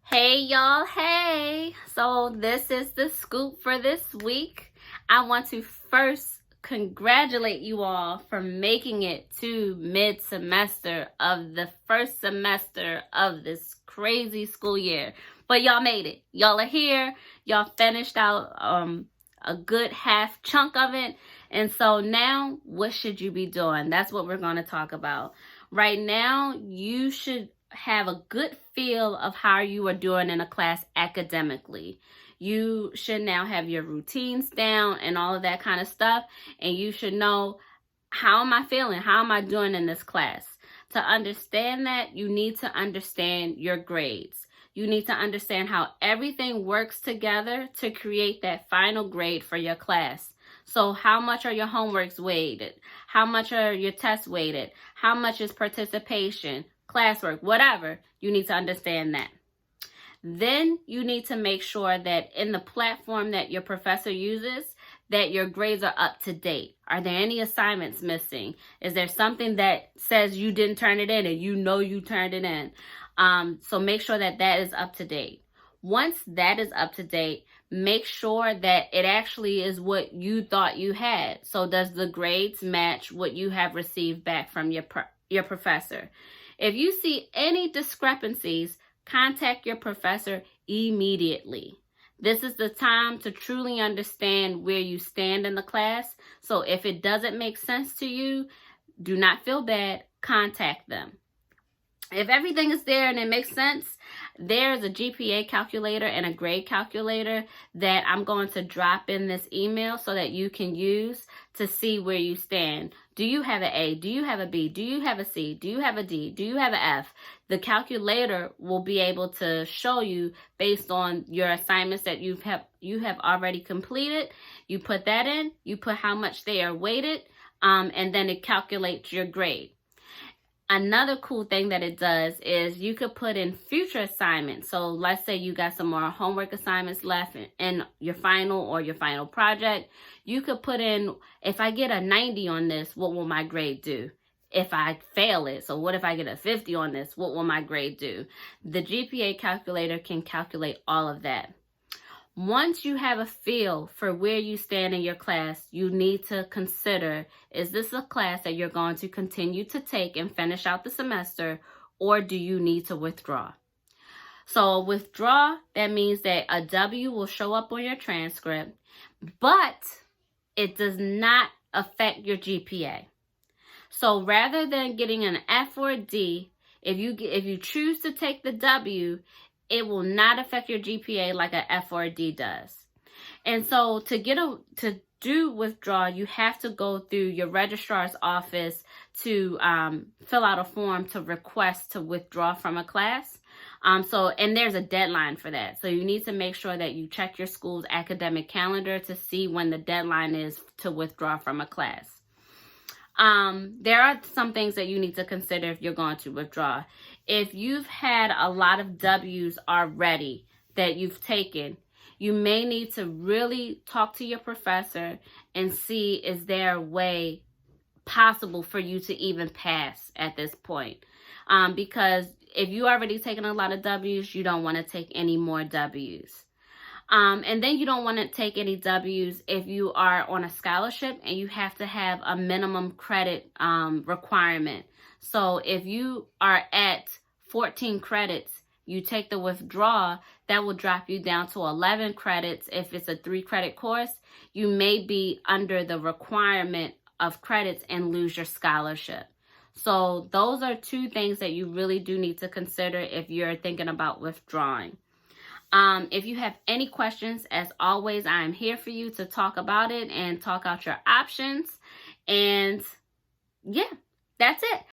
Hey y'all, hey! So this is the scoop for this week. I want to first congratulate you all for making it to mid-semester of the first semester of this crazy school year. But y'all made it. Y'all are here. Y'all finished out a good half chunk of it. And so now, what should you be doing? That's what we're going to talk about. Right now, you should have a good feel of how you are doing in a class academically. You should now have your routines down and all of that kind of stuff. And you should know, how am I feeling? How am I doing in this class? To understand that, you need to understand your grades. You need to understand how everything works together to create that final grade for your class. So how much are your homeworks weighted? How much are your tests weighted? How much is participation, classwork, whatever? You need to understand that. Then you need to make sure that in the platform that your professor uses, that your grades are up to date. Are there any assignments missing? Is there something that says you didn't turn it in and you know you turned it in? So make sure that that is up to date. Once that is up to date, make sure that it actually is what you thought you had. So does the grades match what you have received back from your professor? If you see any discrepancies, contact your professor immediately. This is the time to truly understand where you stand in the class. So if it doesn't make sense to you, do not feel bad. Contact them. If everything is there and it makes sense, there's a GPA calculator and a grade calculator that I'm going to drop in this email so that you can use to see where you stand. Do you have an A? Do you have a B? Do you have a C? Do you have a D? Do you have an F? The calculator will be able to show you based on your assignments that you have already completed. You put that in, you put how much they are weighted, and then it calculates your grade. Another cool thing that it does is you could put in future assignments. So let's say you got some more homework assignments left in your final or your final project. You could put in, if I get a 90 on this, what will my grade do? If I fail it, so what if I get a 50 on this? What will my grade do? The GPA calculator can calculate all of that. Once you have a feel for where you stand in your class, you need to consider, is this a class that you're going to continue to take and finish out the semester, or do you need to withdraw? So withdraw, that means that a W will show up on your transcript, but it does not affect your GPA. So rather than getting an F or a D, if you choose to take the W, it will not affect your GPA like an F or a D does. And so to do withdrawal, you have to go through your registrar's office to fill out a form to request to withdraw from a class. And there's a deadline for that. So you need to make sure that you check your school's academic calendar to see when the deadline is to withdraw from a class. There are some things that you need to consider if you're going to withdraw. If you've had a lot of W's already that you've taken, you may need to really talk to your professor and see, is there a way possible for you to even pass at this point? Because if you already taken a lot of W's, you don't want to take any more W's. And then you don't want to take any W's if you are on a scholarship and you have to have a minimum credit requirement. So if you are at 14 credits, you take the withdrawal, that will drop you down to 11 credits. If it's a 3-credit course, you may be under the requirement of credits and lose your scholarship. So those are 2 things that you really do need to consider if you're thinking about withdrawing. If you have any questions, as always, I am here for you to talk about it and talk out your options. And yeah, that's it.